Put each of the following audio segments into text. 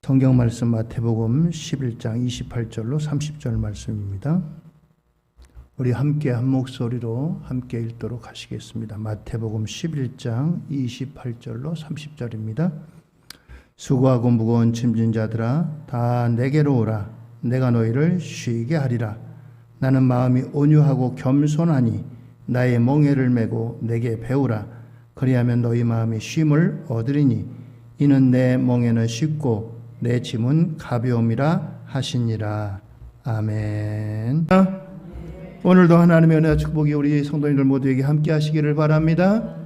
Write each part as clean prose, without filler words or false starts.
성경 말씀 마태복음 11장 28절로 30절 말씀입니다. 우리 함께 한 목소리로 함께 읽도록 하시겠습니다. 마태복음 11장 28절로 30절입니다. 수고하고 무거운 짐진 자들아 다 내게로 오라. 내가 너희를 쉬게 하리라. 나는 마음이 온유하고 겸손하니 나의 멍에를 메고 내게 배우라. 그리하면 너희 마음이 쉼을 얻으리니 이는 내 멍에는 쉽고 내 짐은 가벼움이라 하시니라. 아멘. 오늘도 하나님의 은혜와 축복이 우리 성도님들 모두에게 함께 하시기를 바랍니다.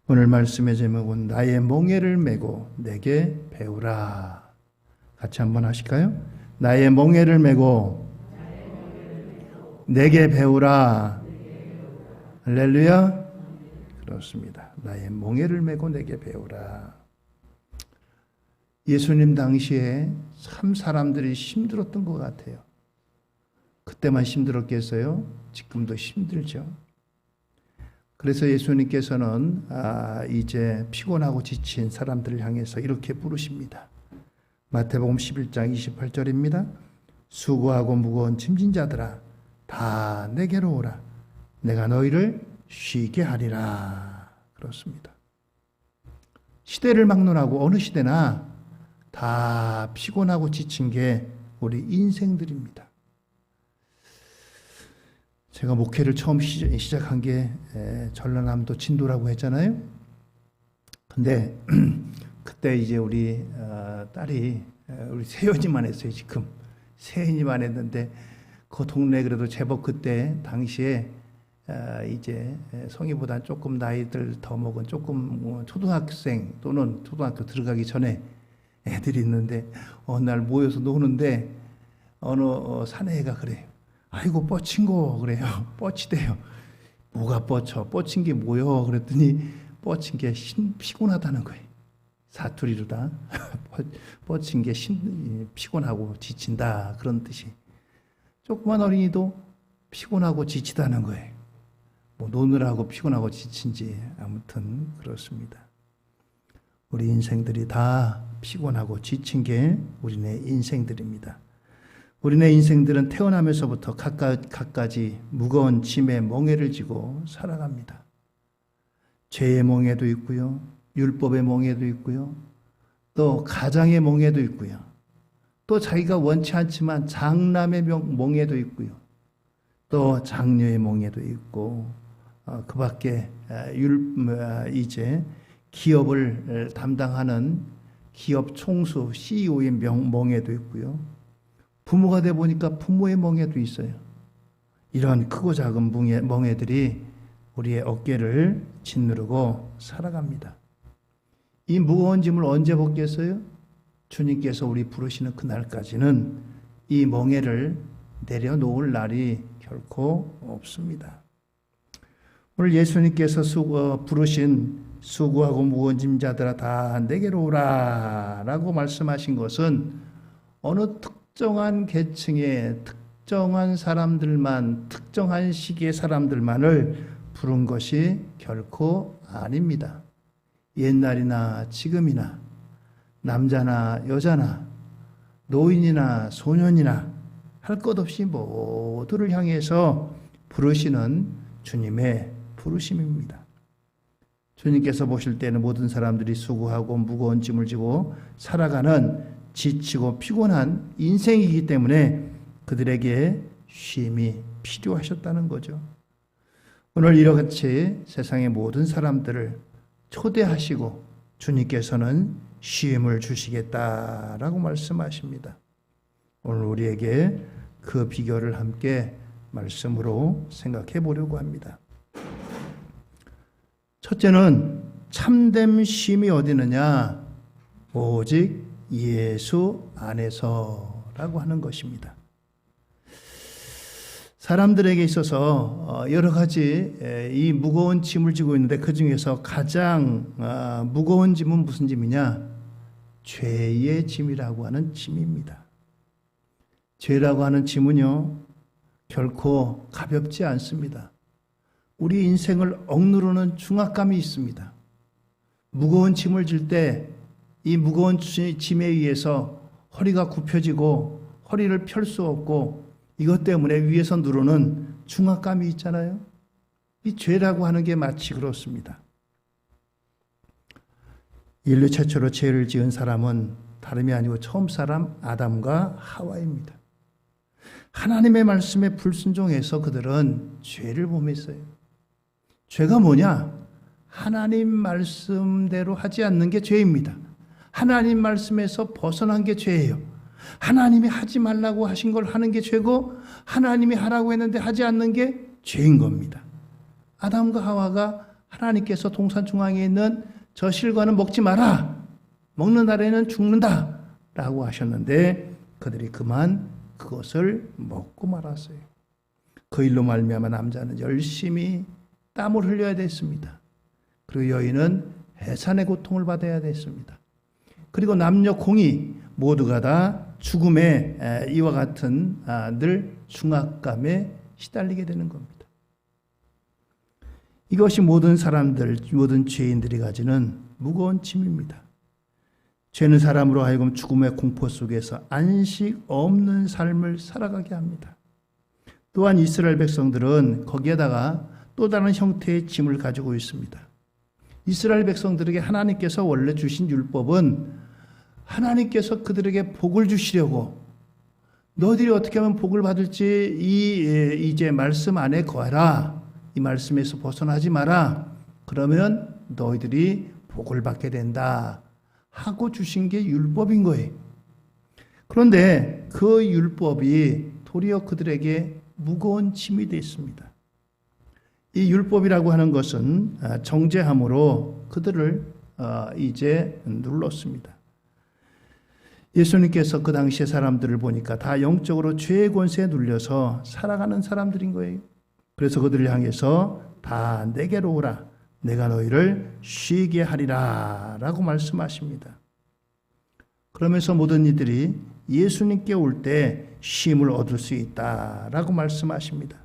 오늘 말씀의 제목은 나의 멍에를 메고 내게 배우라. 같이 한번 하실까요? 나의 멍에를 메고 내게 배우라. 할렐루야. 그렇습니다. 나의 멍에를 메고 내게 배우라. 예수님 당시에 참 사람들이 힘들었던 것 같아요. 그때만 힘들었겠어요? 지금도 힘들죠. 그래서 예수님께서는 이제 피곤하고 지친 사람들을 향해서 이렇게 부르십니다. 마태복음 11장 28절입니다. 수고하고 무거운 짐진 자들아 다 내게로 오라. 내가 너희를 쉬게 하리라. 그렇습니다. 시대를 막론하고 어느 시대나 다 피곤하고 지친 게 우리 인생들입니다. 제가 목회를 처음 시작한 게 전라남도 진도라고 했잖아요. 근데 그때 이제 우리 딸이 우리 세연이만 했어요. 지금 세연이만 했는데 그 동네 그래도 제법 그때 당시에 이제 성희보다 조금 나이들 더 먹은 조금 초등학생 또는 초등학교 들어가기 전에 애들이 있는데 어느 날 모여서 노는데 어느 사내애가 그래요. 아이고 뻗친 거 그래요. 뻗치대요. 뭐가 뻗쳐? 뻗친 게 뭐요? 그랬더니 뻗친 게 피곤하다는 거예요. 사투리로다. 뻗친 게 피곤하고 지친다 그런 뜻이. 조그만 어린이도 피곤하고 지치다는 거예요. 뭐 노느라고 피곤하고 지친지 아무튼 그렇습니다. 우리 인생들이 다 피곤하고 지친 게 우리네 인생들입니다. 우리네 인생들은 태어나면서부터 갖가지 무거운 짐의 멍에를 지고 살아갑니다. 죄의 멍에도 있고요. 율법의 멍에도 있고요. 또 가장의 멍에도 있고요. 또 자기가 원치 않지만 장남의 멍에도 있고요. 또 장녀의 멍에도 있고 그 밖에 이제 기업을 담당하는 기업 총수 CEO의 멍에도 있고요. 부모가 돼 보니까 부모의 멍에도 있어요. 이런 크고 작은 멍에들이 우리의 어깨를 짓누르고 살아갑니다. 이 무거운 짐을 언제 벗겠어요? 주님께서 우리 부르시는 그날까지는 이 멍에를 내려놓을 날이 결코 없습니다. 오늘 예수님께서 부르신 수고하고 무거운 짐자들아 다 내게로 오라 라고 말씀하신 것은 어느 특정한 계층의 특정한 사람들만, 특정한 시기의 사람들만을 부른 것이 결코 아닙니다. 옛날이나 지금이나 남자나 여자나 노인이나 소년이나 할 것 없이 모두를 향해서 부르시는 주님의 부르심입니다. 주님께서 보실 때는 모든 사람들이 수고하고 무거운 짐을 지고 살아가는 지치고 피곤한 인생이기 때문에 그들에게 쉼이 필요하셨다는 거죠. 오늘 이렇게 세상의 모든 사람들을 초대하시고 주님께서는 쉼을 주시겠다라고 말씀하십니다. 오늘 우리에게 그 비결을 함께 말씀으로 생각해 보려고 합니다. 첫째는 참된 쉼이 어디 있느냐? 오직 예수 안에서라고 하는 것입니다. 사람들에게 있어서 여러 가지 이 무거운 짐을 지고 있는데 그 중에서 가장 무거운 짐은 무슨 짐이냐? 죄의 짐이라고 하는 짐입니다. 죄라고 하는 짐은요, 결코 가볍지 않습니다. 우리 인생을 억누르는 중압감이 있습니다. 무거운 짐을 질 때 이 무거운 짐에 의해서 허리가 굽혀지고 허리를 펼 수 없고 이것 때문에 위에서 누르는 중압감이 있잖아요. 이 죄라고 하는 게 마치 그렇습니다. 인류 최초로 죄를 지은 사람은 다름이 아니고 처음 사람 아담과 하와입니다. 하나님의 말씀에 불순종해서 그들은 죄를 범했어요. 죄가 뭐냐? 하나님 말씀대로 하지 않는 게 죄입니다. 하나님 말씀에서 벗어난 게 죄예요. 하나님이 하지 말라고 하신 걸 하는 게 죄고 하나님이 하라고 했는데 하지 않는 게 죄인 겁니다. 아담과 하와가 하나님께서 동산 중앙에 있는 저 실과는 먹지 마라. 먹는 날에는 죽는다. 라고 하셨는데 그들이 그만 그것을 먹고 말았어요. 그 일로 말미암아 남자는 열심히 땀을 흘려야 됐습니다. 그리고 여인은 해산의 고통을 받아야 됐습니다. 그리고 남녀 공이 모두가 다 죽음의 이와 같은 늘 중압감에 시달리게 되는 겁니다. 이것이 모든 사람들, 모든 죄인들이 가지는 무거운 짐입니다. 죄는 사람으로 하여금 죽음의 공포 속에서 안식 없는 삶을 살아가게 합니다. 또한 이스라엘 백성들은 거기에다가 또 다른 형태의 짐을 가지고 있습니다. 이스라엘 백성들에게 하나님께서 원래 주신 율법은 하나님께서 그들에게 복을 주시려고 너희들이 어떻게 하면 복을 받을지 이제 말씀 안에 거하라. 이 말씀에서 벗어나지 마라. 그러면 너희들이 복을 받게 된다. 하고 주신 게 율법인 거예요. 그런데 그 율법이 도리어 그들에게 무거운 짐이 됐습니다. 이 율법이라고 하는 것은 정죄함으로 그들을 이제 눌렀습니다. 예수님께서 그 당시의 사람들을 보니까 다 영적으로 죄의 권세에 눌려서 살아가는 사람들인 거예요. 그래서 그들을 향해서 다 내게로 오라. 내가 너희를 쉬게 하리라 라고 말씀하십니다. 그러면서 모든 이들이 예수님께 올 때 쉼을 얻을 수 있다라고 말씀하십니다.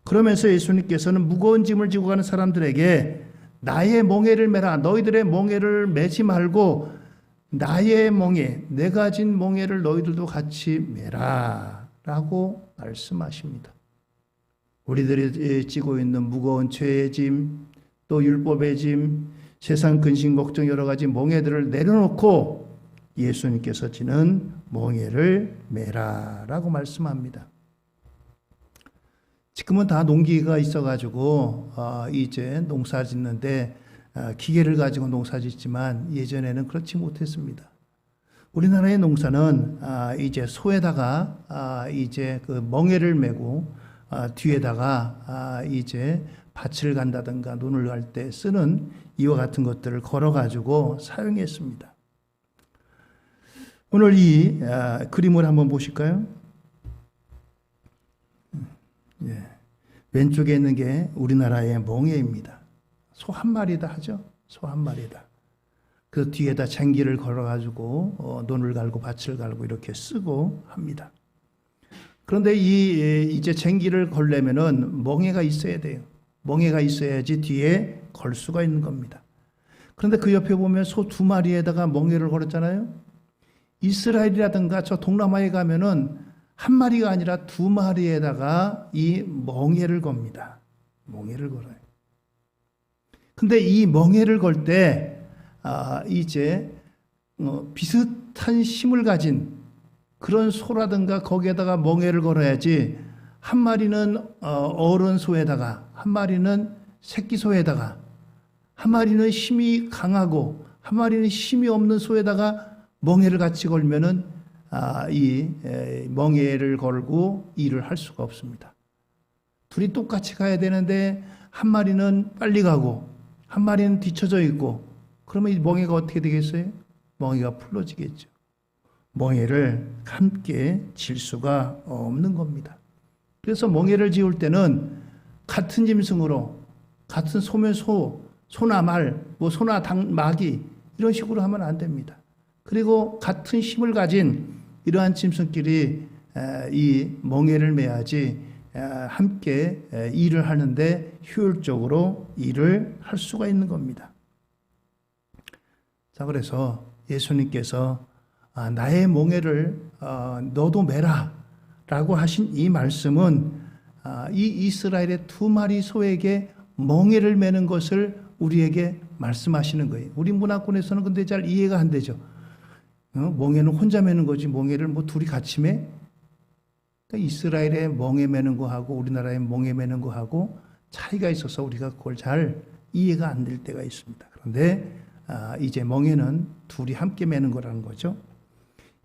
그러면서 예수님께서는 무거운 짐을 지고 가는 사람들에게 나의 멍에를 메라. 너희들의 멍에를 메지 말고 나의 멍에, 내가 진 멍에를 너희들도 같이 메라 라고 말씀하십니다. 우리들이 지고 있는 무거운 죄의 짐, 또 율법의 짐, 세상 근심 걱정 여러 가지 멍에들을 내려놓고 예수님께서 지는 멍에를 메라라고 말씀합니다. 지금은 다 농기가 있어가지고 이제 농사 짓는데 기계를 가지고 농사 짓지만 예전에는 그렇지 못했습니다. 우리나라의 농사는 이제 소에다가 이제 그 멍에를 메고 뒤에다가 이제 밭을 간다든가 논을 갈 때 쓰는 이와 같은 것들을 걸어가지고 사용했습니다. 오늘 이 그림을 한번 보실까요? 예. 왼쪽에 있는 게 우리나라의 멍에입니다. 소 한 마리다 하죠? 소 한 마리다. 그 뒤에다 쟁기를 걸어가지고 논을 갈고 밭을 갈고 이렇게 쓰고 합니다. 그런데 이제 쟁기를 걸려면은 멍에가 있어야 돼요. 멍에가 있어야지 뒤에 걸 수가 있는 겁니다. 그런데 그 옆에 보면 소 두 마리에다가 멍에를 걸었잖아요. 이스라엘이라든가 저 동남아에 가면은 한 마리가 아니라 두 마리에다가 이 멍에를 겁니다. 멍에를 걸어요. 근데 이 멍에를 걸 때 이제 비슷한 힘을 가진 그런 소라든가 거기에다가 멍에를 걸어야지 한 마리는 어른 소에다가 한 마리는 새끼 소에다가 한 마리는 힘이 강하고 한 마리는 힘이 없는 소에다가 멍에를 같이 걸면은 이 멍에를 걸고 일을 할 수가 없습니다. 둘이 똑같이 가야 되는데 한 마리는 빨리 가고 한 마리는 뒤쳐져 있고 그러면 이 멍에가 어떻게 되겠어요? 멍에가 풀러지겠죠. 멍에를 함께 질 수가 없는 겁니다. 그래서 멍에를 지울 때는 같은 짐승으로 같은 소면 소나 말, 소나 마기 이런 식으로 하면 안 됩니다. 그리고 같은 힘을 가진 이러한 짐승끼리 이 멍에를 매야지 함께 일을 하는데 효율적으로 일을 할 수가 있는 겁니다. 자, 그래서 예수님께서 나의 멍에를 너도 매라 라고 하신 이 말씀은 이 이스라엘의 두 마리 소에게 멍에를 매는 것을 우리에게 말씀하시는 거예요. 우리 문화권에서는 근데 잘 이해가 안 되죠. 멍에는 혼자 매는 거지 멍에를 뭐 둘이 같이 매? 그러니까 이스라엘의 멍에 매는 거하고 우리나라의 멍에 매는 거하고 차이가 있어서 우리가 그걸 잘 이해가 안 될 때가 있습니다. 그런데 이제 멍에는 둘이 함께 매는 거라는 거죠.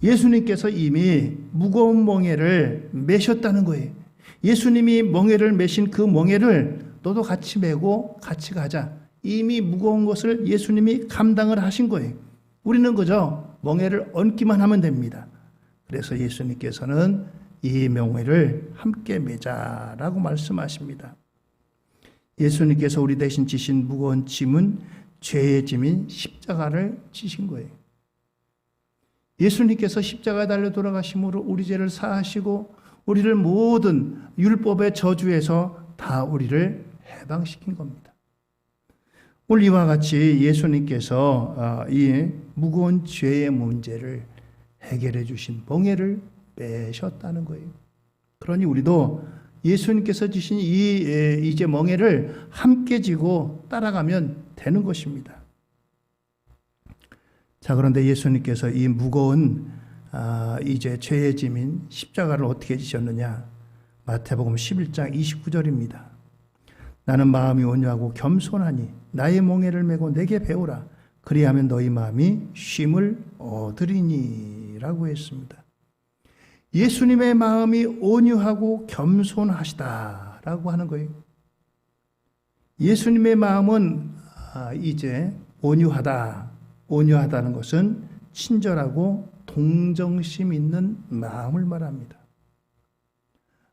예수님께서 이미 무거운 멍에를 매셨다는 거예요. 예수님이 멍에를 매신 그 멍에를 너도 같이 메고 같이 가자. 이미 무거운 것을 예수님이 감당을 하신 거예요. 우리는 그저 멍에를 얹기만 하면 됩니다. 그래서 예수님께서는 이 멍에를 함께 매자라고 말씀하십니다. 예수님께서 우리 대신 지신 무거운 짐은 죄의 짐인 십자가를 지신 거예요. 예수님께서 십자가에 달려 돌아가심으로 우리 죄를 사하시고 우리를 모든 율법의 저주에서 다 우리를 해방시킨 겁니다. 오늘 이와 같이 예수님께서 이 무거운 죄의 문제를 해결해 주신 멍에를 매셨다는 거예요. 그러니 우리도 예수님께서 지신 이제 멍에를 함께 지고 따라가면 되는 것입니다. 자, 그런데 예수님께서 이 무거운 이제 죄의 짐인 십자가를 어떻게 지셨느냐? 마태복음 11장 29절입니다. 나는 마음이 온유하고 겸손하니 나의 멍에를 메고 내게 배우라. 그리하면 너희 마음이 쉼을 얻으리니 라고 했습니다. 예수님의 마음이 온유하고 겸손하시다라고 하는 거예요. 예수님의 마음은 이제 온유하다는 것은 친절하고 동정심 있는 마음을 말합니다.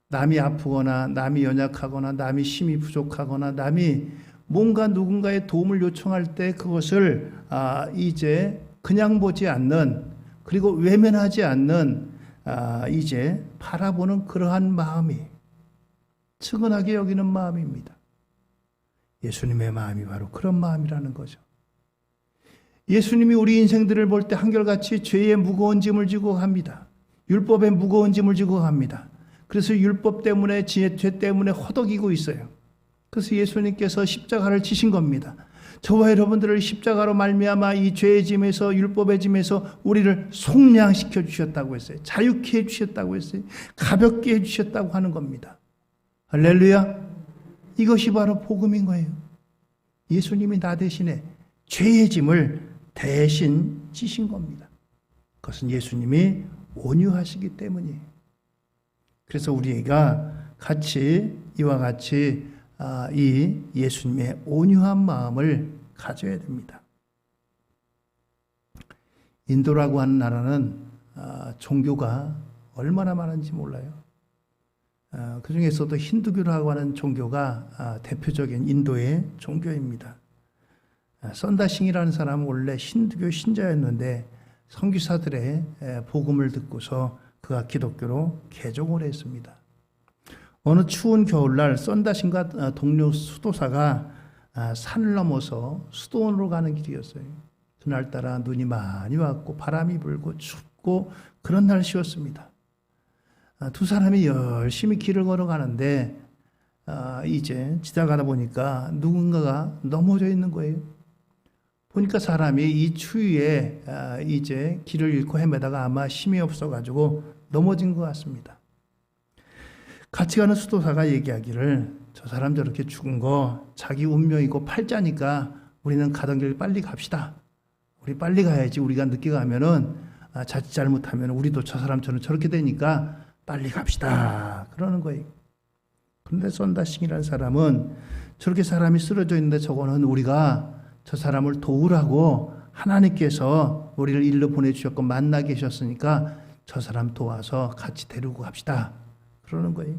남이 아프거나 남이 연약하거나 남이 힘이 부족하거나 남이 뭔가 누군가의 도움을 요청할 때 그것을 이제 그냥 보지 않는, 그리고 외면하지 않는 이제 바라보는 그러한 마음이 측은하게 여기는 마음입니다. 예수님의 마음이 바로 그런 마음이라는 거죠. 예수님이 우리 인생들을 볼 때 한결같이 죄의 무거운 짐을 지고 갑니다. 율법의 무거운 짐을 지고 갑니다. 그래서 율법 때문에 죄 때문에 허덕이고 있어요. 그래서 예수님께서 십자가를 지신 겁니다. 저와 여러분들을 십자가로 말미암아 이 죄의 짐에서, 율법의 짐에서 우리를 속량시켜 주셨다고 했어요. 자유케 해 주셨다고 했어요. 가볍게 해 주셨다고 하는 겁니다. 할렐루야. 이것이 바로 복음인 거예요. 예수님이 나 대신에 죄의 짐을 대신 지신 겁니다. 그것은 예수님이 온유하시기 때문이에요. 그래서 우리가 같이 이와 같이 이 예수님의 온유한 마음을 가져야 됩니다. 인도라고 하는 나라는 종교가 얼마나 많은지 몰라요. 그 중에서도 힌두교라고 하는 종교가 대표적인 인도의 종교입니다. 썬다싱이라는 사람은 원래 힌두교 신자였는데 선교사들의 복음을 듣고서 그가 기독교로 개종을 했습니다. 어느 추운 겨울날 썬다싱과 동료 수도사가 산을 넘어서 수도원으로 가는 길이었어요. 그날따라 눈이 많이 왔고 바람이 불고 춥고 그런 날씨였습니다. 두 사람이 열심히 길을 걸어가는데 이제 지나가다 보니까 누군가가 넘어져 있는 거예요. 보니까 사람이 이 추위에 이제 길을 잃고 헤매다가 아마 힘이 없어가지고 넘어진 것 같습니다. 같이 가는 수도사가 얘기하기를 저 사람 저렇게 죽은 거 자기 운명이고 팔자니까 우리는 가던 길 빨리 갑시다. 우리 빨리 가야지. 우리가 늦게 가면은 자칫 잘못하면 우리도 저 사람처럼 저렇게 되니까 빨리 갑시다. 그러는 거예요. 그런데 썬다싱이라는 사람은 저렇게 사람이 쓰러져 있는데 저거는 우리가 저 사람을 도우라고 하나님께서 우리를 일로 보내주셨고 만나 계셨으니까 저 사람 도와서 같이 데리고 갑시다. 그러는 거예요.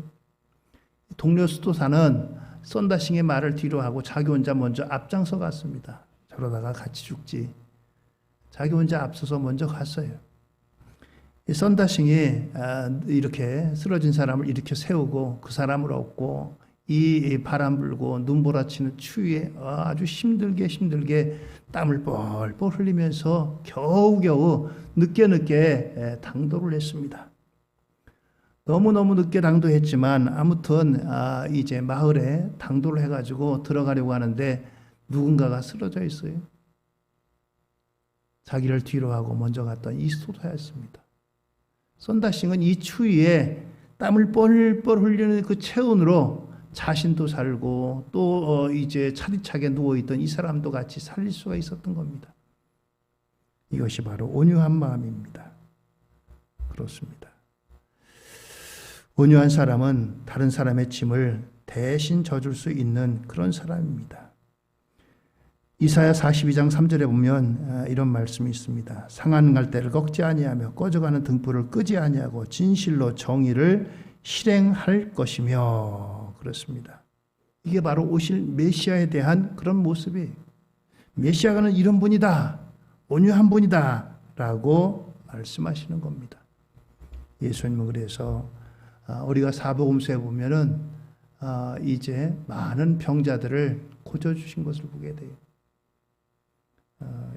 동료 수도사는 썬다싱의 말을 뒤로 하고 자기 혼자 먼저 앞장서 갔습니다. 저러다가 같이 죽지. 자기 혼자 앞서서 먼저 갔어요. 이 썬다싱이 이렇게 쓰러진 사람을 일으켜 세우고 그 사람을 업고 이 바람 불고 눈보라치는 추위에 아주 힘들게 땀을 뻘뻘 흘리면서 겨우겨우 늦게 당도를 했습니다. 너무너무 늦게 당도했지만 아무튼 이제 마을에 당도를 해가지고 들어가려고 하는데 누군가가 쓰러져 있어요. 자기를 뒤로 하고 먼저 갔던 이소사였습니다. 선다싱은 이 추위에 땀을 뻘뻘 흘리는 그 체온으로 자신도 살고 또 이제 차디차게 누워있던 이 사람도 같이 살릴 수가 있었던 겁니다. 이것이 바로 온유한 마음입니다. 그렇습니다. 온유한 사람은 다른 사람의 짐을 대신 져줄 수 있는 그런 사람입니다. 이사야 42장 3절에 보면 이런 말씀이 있습니다. 상하는 갈대를 꺾지 아니하며 꺼져가는 등불을 끄지 아니하고 진실로 정의를 실행할 것이며 그렇습니다. 이게 바로 오실 메시아에 대한 그런 모습이 메시아는 이런 분이다. 온유한 분이다. 라고 말씀하시는 겁니다. 예수님은 그래서 우리가 사복음서에 보면은 이제 많은 병자들을 고쳐주신 것을 보게 돼요.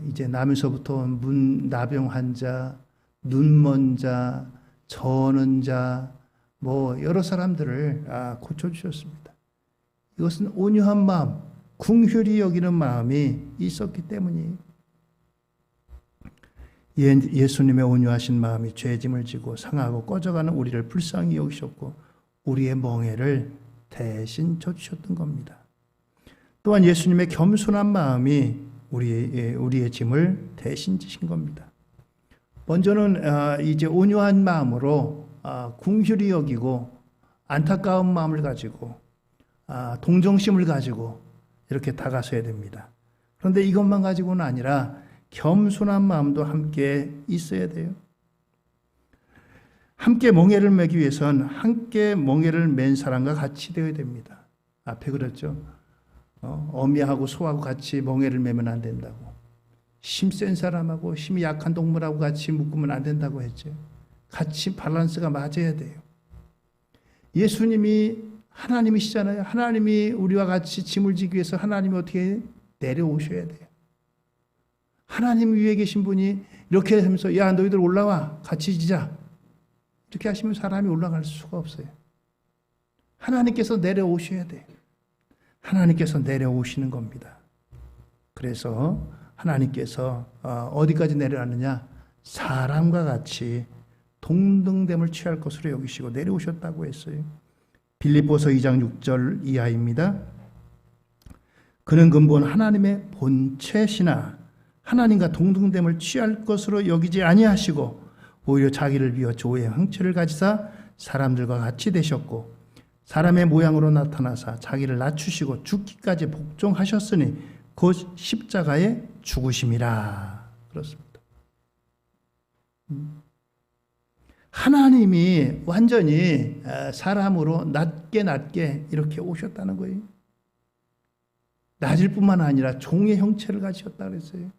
이제 나면서부터 나병 환자, 눈먼 자, 저는 자, 뭐 여러 사람들을 고쳐주셨습니다. 이것은 온유한 마음, 긍휼히 여기는 마음이 있었기 때문이에요. 예수님의 온유하신 마음이 죄짐을 지고 상하고 꺼져가는 우리를 불쌍히 여기셨고 우리의 멍에를 대신 져주셨던 겁니다. 또한 예수님의 겸손한 마음이 우리의 짐을 대신 지신 겁니다. 먼저는 이제 온유한 마음으로 긍휼히 여기고 안타까운 마음을 가지고 동정심을 가지고 이렇게 다가서야 됩니다. 그런데 이것만 가지고는 아니라 겸손한 마음도 함께 있어야 돼요. 함께 멍에를 매기 위해선 함께 멍에를 맨 사람과 같이 되어야 됩니다. 앞에 그랬죠. 어미하고 소하고 같이 멍에를 매면 안 된다고. 힘 센 사람하고 힘이 약한 동물하고 같이 묶으면 안 된다고 했죠. 같이 밸런스가 맞아야 돼요. 예수님이 하나님이시잖아요. 하나님이 우리와 같이 짐을 지기 위해서 하나님이 어떻게 내려오셔야 돼요. 하나님 위에 계신 분이 이렇게 하면서 야 너희들 올라와 같이 지자 이렇게 하시면 사람이 올라갈 수가 없어요. 하나님께서 내려오셔야 돼요. 하나님께서 내려오시는 겁니다. 그래서 하나님께서 어디까지 내려왔느냐? 사람과 같이 동등됨을 취할 것으로 여기시고 내려오셨다고 했어요. 빌립보서 2장 6절 이하입니다. 그는 근본 하나님의 본체시나 하나님과 동등됨을 취할 것으로 여기지 아니하시고 오히려 자기를 비워 조의 형체를 가지사 사람들과 같이 되셨고 사람의 모양으로 나타나사 자기를 낮추시고 죽기까지 복종하셨으니 곧 십자가에 죽으심이라. 그렇습니다. 하나님이 완전히 사람으로 낮게 이렇게 오셨다는 거예요. 낮을 뿐만 아니라 종의 형체를 가지셨다 그랬어요.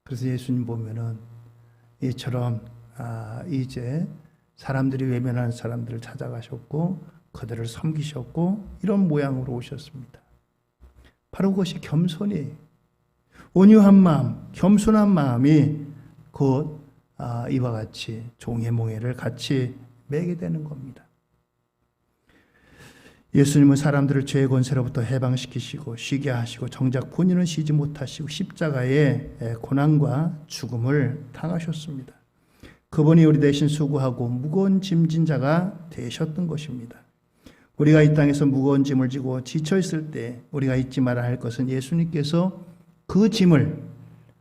그래서 예수님 보면은 이처럼 이제 사람들이 외면하는 사람들을 찾아가셨고 그들을 섬기셨고 이런 모양으로 오셨습니다. 바로 그것이 겸손이 온유한 마음, 겸손한 마음이 곧 이와 같이 종의 멍에를 같이 매게 되는 겁니다. 예수님은 사람들을 죄의 권세로부터 해방시키시고 쉬게 하시고 정작 본인은 쉬지 못하시고 십자가의 고난과 죽음을 당하셨습니다. 그분이 우리 대신 수고하고 무거운 짐진 자가 되셨던 것입니다. 우리가 이 땅에서 무거운 짐을 지고 지쳐있을 때 우리가 잊지 말아야 할 것은 예수님께서 그 짐을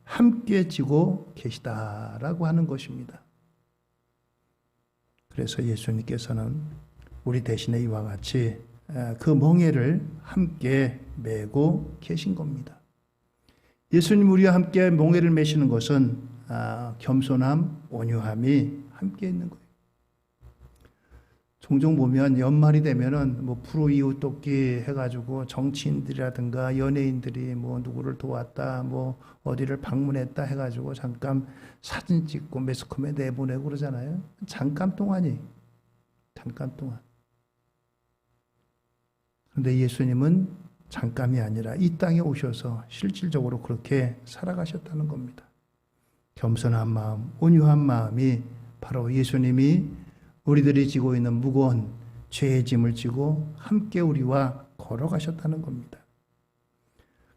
함께 지고 계시다라고 하는 것입니다. 그래서 예수님께서는 우리 대신에 이와 같이 그 멍에를 함께 메고 계신 겁니다. 예수님 우리와 함께 멍에를 메시는 것은 겸손함, 온유함이 함께 있는 거예요. 종종 보면 연말이 되면은 뭐 프로 이웃 돕기 해가지고 정치인들이라든가 연예인들이 뭐 누구를 도왔다, 뭐 어디를 방문했다 해가지고 잠깐 사진 찍고 매스컴에 내보내고 그러잖아요. 잠깐 동안. 그런데 예수님은 잠깐이 아니라 이 땅에 오셔서 실질적으로 그렇게 살아가셨다는 겁니다. 겸손한 마음, 온유한 마음이 바로 예수님이 우리들이 지고 있는 무거운 죄의 짐을 지고 함께 우리와 걸어가셨다는 겁니다.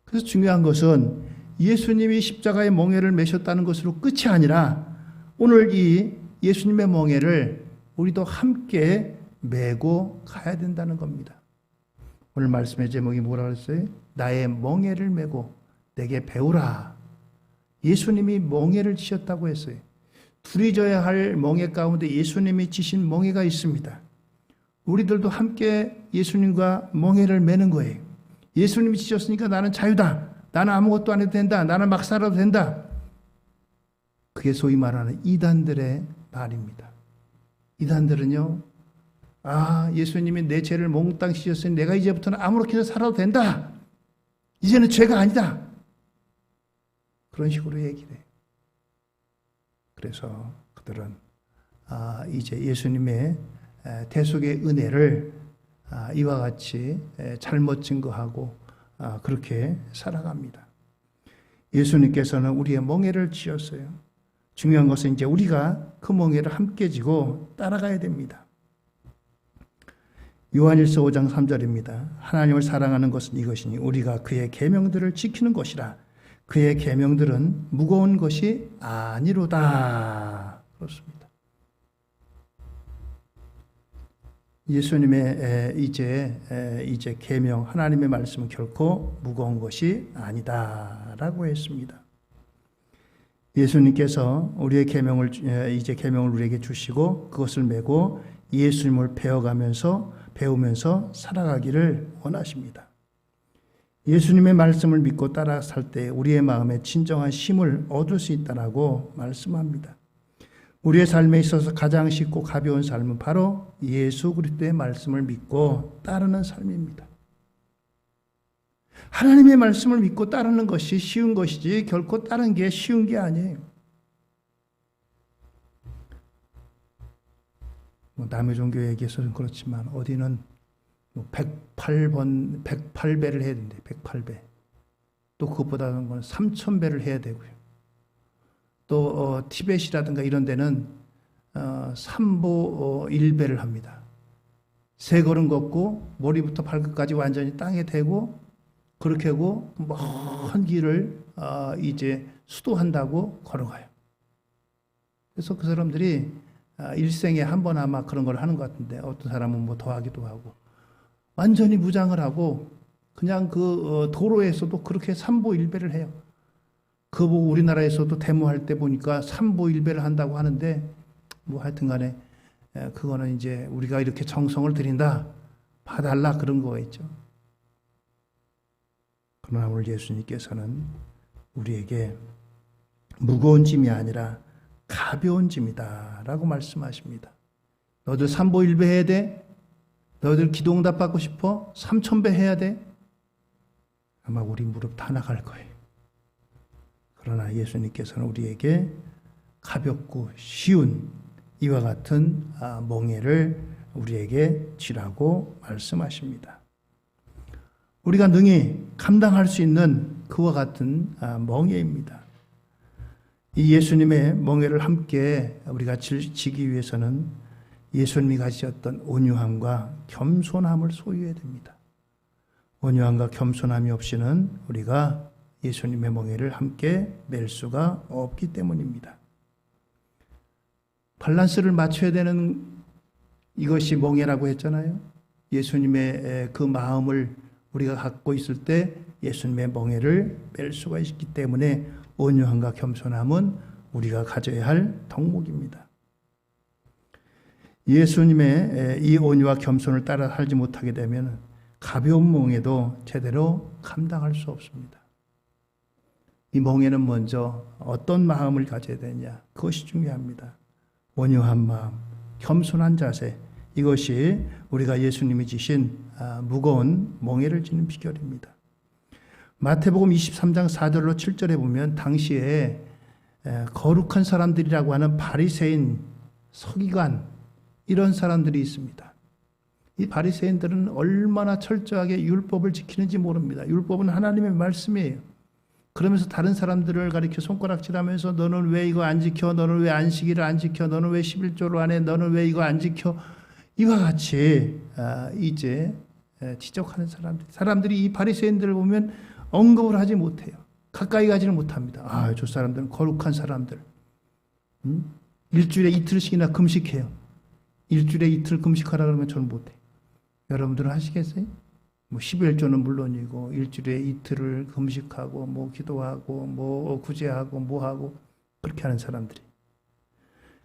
그래서 중요한 것은 예수님이 십자가의 멍에를 메셨다는 것으로 끝이 아니라 오늘 이 예수님의 멍에를 우리도 함께 메고 가야 된다는 겁니다. 오늘 말씀의 제목이 뭐라 그랬어요? 나의 멍에를 메고 내게 배우라. 예수님이 멍에를 지셨다고 했어요. 둘이 져야 할 멍에 가운데 예수님이 지신 멍에가 있습니다. 우리들도 함께 예수님과 멍에를 메는 거예요. 예수님이 지셨으니까 나는 자유다. 나는 아무것도 안 해도 된다. 나는 막 살아도 된다. 그게 소위 말하는 이단들의 말입니다. 이단들은요, 예수님이 내 죄를 몽땅 씻었으니 내가 이제부터는 아무렇게나 살아도 된다. 이제는 죄가 아니다. 그런 식으로 얘기를 해요. 그래서 그들은 이제 예수님의 대속의 은혜를 이와 같이 잘못 증거하고 그렇게 살아갑니다. 예수님께서는 우리의 멍에를 지었어요. 중요한 것은 이제 우리가 그 멍에를 함께 지고 따라가야 됩니다. 요한일서 5장 3절입니다. 하나님을 사랑하는 것은 이것이니 우리가 그의 계명들을 지키는 것이라. 그의 계명들은 무거운 것이 아니로다. 그렇습니다. 예수님의 이제 계명, 하나님의 말씀은 결코 무거운 것이 아니다라고 했습니다. 예수님께서 우리의 계명을 우리에게 주시고 그것을 메고 예수님을 배우면서 살아가기를 원하십니다. 예수님의 말씀을 믿고 따라 살 때 우리의 마음에 진정한 쉼을 얻을 수 있다라고 말씀합니다. 우리의 삶에 있어서 가장 쉽고 가벼운 삶은 바로 예수 그리스도의 말씀을 믿고 따르는 삶입니다. 하나님의 말씀을 믿고 따르는 것이 쉬운 것이지 결코 따르는 게 쉬운 게 아니에요. 남의 종교 얘기해서는 그렇지만 어디는 108배를 해야 된대. 108배. 또 그것보다는 3000배를 해야 되고요. 또 티벳이라든가 이런 데는 삼보 1배를 합니다. 3걸음 걷고 머리부터 발끝까지 완전히 땅에 대고 그렇게 하고 먼 길을 이제 수도한다고 걸어가요. 그래서 그 사람들이 일생에 한 번 아마 그런 걸 하는 것 같은데 어떤 사람은 뭐 더 하기도 하고 완전히 무장을 하고 그냥 그 도로에서도 그렇게 삼보 1배를 해요. 그거 보고 우리나라에서도 데모할 때 보니까 삼보 1배를 한다고 하는데 뭐 하여튼 간에 그거는 이제 우리가 이렇게 정성을 들인다 봐달라 그런 거겠죠. 그러나 오늘 예수님께서는 우리에게 무거운 짐이 아니라 가벼운 짐이다 라고 말씀하십니다. 너들 삼보 1배 해야 돼? 너희들 기도응답 받고 싶어? 3000배 해야 돼? 아마 우리 무릎 다 나갈 거예요. 그러나 예수님께서는 우리에게 가볍고 쉬운 이와 같은 멍에를 우리에게 지라고 말씀하십니다. 우리가 능히 감당할 수 있는 그와 같은 멍에입니다. 이 예수님의 멍에를 함께 우리가 지기 위해서는 예수님이 가지셨던 온유함과 겸손함을 소유해야 됩니다. 온유함과 겸손함이 없이는 우리가 예수님의 멍에를 함께 맬 수가 없기 때문입니다. 밸런스를 맞춰야 되는 이것이 멍에라고 했잖아요. 예수님의 그 마음을 우리가 갖고 있을 때 예수님의 멍에를 맬 수가 있기 때문에 온유함과 겸손함은 우리가 가져야 할 덕목입니다. 예수님의 이 온유와 겸손을 따라 살지 못하게 되면 가벼운 멍에도 제대로 감당할 수 없습니다. 이 멍에는 먼저 어떤 마음을 가져야 되냐, 그것이 중요합니다. 온유한 마음, 겸손한 자세, 이것이 우리가 예수님이 지신 무거운 멍에를 지는 비결입니다. 마태복음 23장 4절로 7절에 보면 당시에 거룩한 사람들이라고 하는 바리새인, 서기관 이런 사람들이 있습니다. 이 바리새인들은 얼마나 철저하게 율법을 지키는지 모릅니다. 율법은 하나님의 말씀이에요. 그러면서 다른 사람들을 가리켜 손가락질하면서 너는 왜 이거 안 지켜? 너는 왜 안식일을 안 지켜? 너는 왜 11조를 안 해? 너는 왜 이거 안 지켜? 이와 같이 이제 지적하는 사람들이 이 바리새인들을 보면 언급을 하지 못해요. 가까이 가지는 못합니다. 저 사람들은 거룩한 사람들. 일주일에 이틀씩이나 금식해요. 일주일에 이틀 금식하라 그러면 저는 못해요. 여러분들은 하시겠어요? 뭐 11조는 물론이고 일주일에 이틀을 금식하고 뭐 기도하고 뭐 구제하고 뭐 하고 그렇게 하는 사람들이.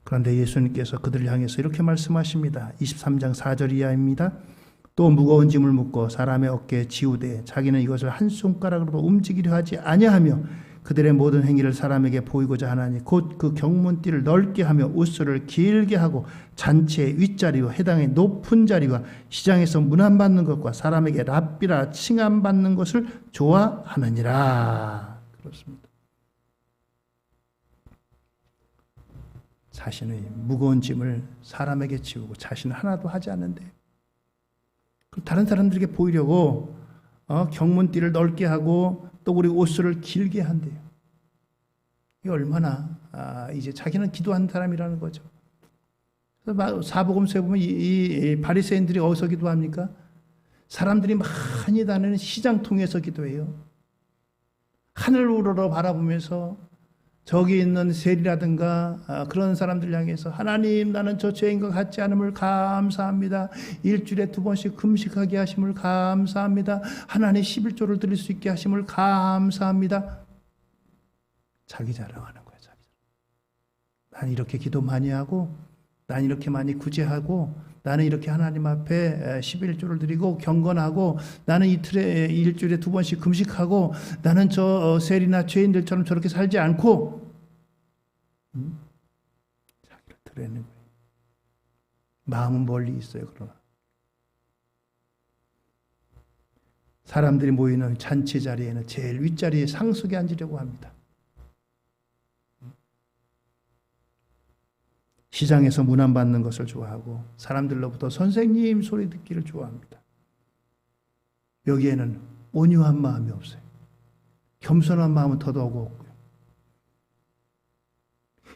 그런데 예수님께서 그들을 향해서 이렇게 말씀하십니다. 23장 4절 이하입니다. 또 무거운 짐을 묻고 사람의 어깨에 지우되 자기는 이것을 한 손가락으로도 움직이려 하지 아니하며 그들의 모든 행위를 사람에게 보이고자 하나니 곧 그 경문띠를 넓게 하며 옷수를 길게 하고 잔치의 윗자리와 해당의 높은 자리와 시장에서 문안받는 것과 사람에게 랍비라 칭함받는 것을 좋아하느니라. 그렇습니다. 자신의 무거운 짐을 사람에게 지우고 자신은 하나도 하지 않는데 다른 사람들에게 보이려고 경문띠를 넓게 하고 또 우리 옷수를 길게 한대요. 이게 얼마나 이제 자기는 기도한 사람이라는 거죠. 사복음서에 보면 이 바리새인들이 어디서 기도합니까? 사람들이 많이 다니는 시장통에서 기도해요. 하늘 우러러 바라보면서 저기 있는 세리라든가 그런 사람들 향해서 하나님 나는 저 죄인과 같지 않음을 감사합니다. 일주일에 2번씩 금식하게 하심을 감사합니다. 하나님 11조를 드릴 수 있게 하심을 감사합니다. 자기 자랑하는 거예요. 자기 자랑. 난 이렇게 기도 많이 하고 난 이렇게 많이 구제하고 나는 이렇게 하나님 앞에 11조를 드리고 경건하고 나는 일주일에 2번씩 금식하고 나는 저 세리나 죄인들처럼 저렇게 살지 않고 자기를 드러내는 거예요. 마음은 멀리 있어요. 그러나 사람들이 모이는 잔치 자리에는 제일 윗자리에 상석에 앉으려고 합니다. 시장에서 문안받는 것을 좋아하고 사람들로부터 선생님 소리 듣기를 좋아합니다. 여기에는 온유한 마음이 없어요. 겸손한 마음은 더더욱 없고요.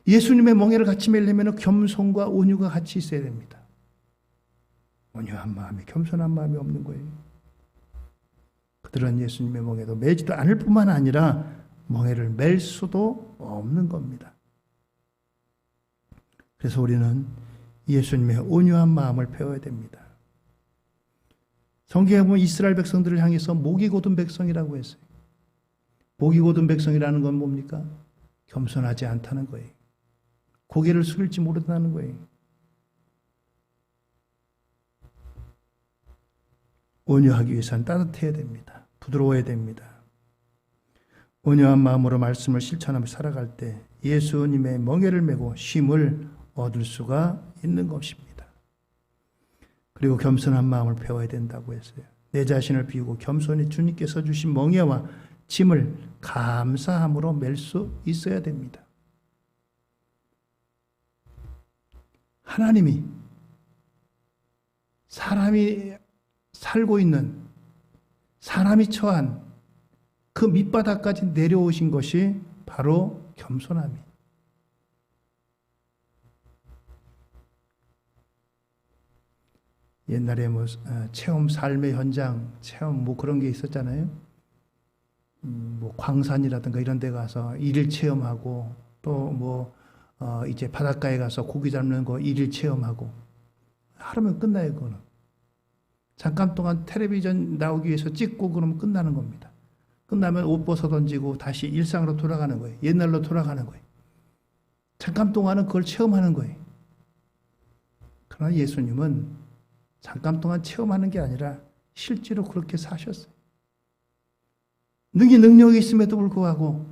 예수님의 멍에를 같이 매려면 겸손과 온유가 같이 있어야 됩니다. 온유한 마음이 겸손한 마음이 없는 거예요. 그들은 예수님의 멍에도 매지도 않을 뿐만 아니라 멍에를 맬 수도 없는 겁니다. 그래서 우리는 예수님의 온유한 마음을 배워야 됩니다. 성경에 보면 이스라엘 백성들을 향해서 목이 곧은 백성이라고 했어요. 목이 곧은 백성이라는 건 뭡니까? 겸손하지 않다는 거예요. 고개를 숙일지 모른다는 거예요. 온유하기 위해서는 따뜻해야 됩니다. 부드러워야 됩니다. 온유한 마음으로 말씀을 실천하며 살아갈 때 예수님의 멍에를 메고 쉼을 얻을 수가 있는 것입니다. 그리고 겸손한 마음을 배워야 된다고 했어요. 내 자신을 비우고 겸손히 주님께서 주신 멍에와 짐을 감사함으로 맬 수 있어야 됩니다. 하나님이 사람이 살고 있는 사람이 처한 그 밑바닥까지 내려오신 것이 바로 겸손함이에요. 옛날에 뭐 체험 삶의 현장 체험 뭐 그런 게 있었잖아요. 뭐 광산이라든가 이런 데 가서 일일 체험하고 또 뭐 이제 바닷가에 가서 고기 잡는 거 일일 체험하고 하루면 끝나요. 그거는 잠깐 동안 텔레비전 나오기 위해서 찍고 그러면 끝나는 겁니다. 끝나면 옷 벗어 던지고 다시 일상으로 돌아가는 거예요. 옛날로 돌아가는 거예요. 잠깐 동안은 그걸 체험하는 거예요. 그러나 예수님은 잠깐 동안 체험하는 게 아니라 실제로 그렇게 사셨어요. 능력이 있음에도 불구하고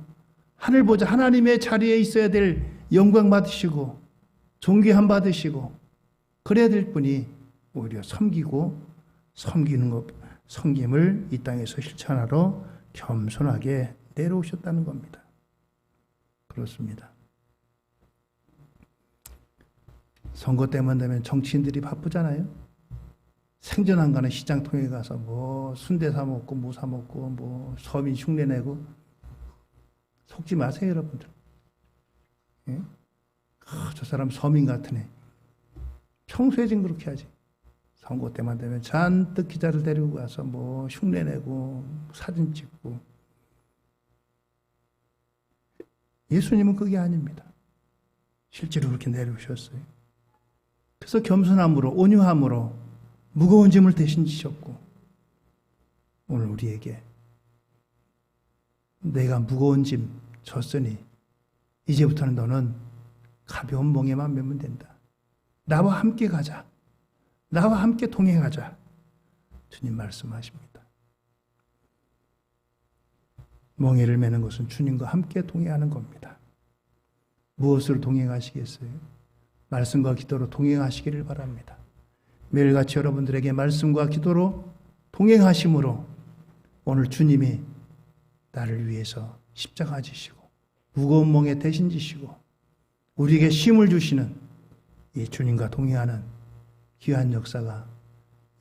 하늘 보자 하나님의 자리에 있어야 될 영광 받으시고 존귀함 받으시고 그래야 될 분이 오히려 섬김을 이 땅에서 실천하러 겸손하게 내려오셨다는 겁니다. 그렇습니다. 선거 때만 되면 정치인들이 바쁘잖아요. 생전 안 가는 시장 통에 가서 뭐 순대 사 먹고 뭐 사 먹고 뭐 서민 흉내 내고 속지 마세요, 여러분들. 예? 저 사람 서민 같으네. 평소에 좀 그렇게 하지. 선거 때만 되면 잔뜩 기자를 데리고 가서 뭐 흉내 내고 사진 찍고. 예수님은 그게 아닙니다. 실제로 그렇게 내려오셨어요. 그래서 겸손함으로 온유함으로 무거운 짐을 대신 지셨고, 오늘 우리에게 내가 무거운 짐 졌으니 이제부터는 너는 가벼운 멍에만 매면 된다. 나와 함께 가자. 나와 함께 동행하자. 주님 말씀하십니다. 멍에를 매는 것은 주님과 함께 동행하는 겁니다. 무엇으로 동행하시겠어요? 말씀과 기도로 동행하시기를 바랍니다. 매일같이 여러분들에게 말씀과 기도로 동행하심으로 오늘 주님이 나를 위해서 십자가 지시고 무거운 멍에 대신 지시고 우리에게 쉼을 주시는 이 주님과 동행하는 귀한 역사가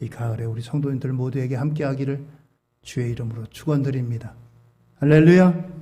이 가을에 우리 성도님들 모두에게 함께하기를 주의 이름으로 축원드립니다. 할렐루야.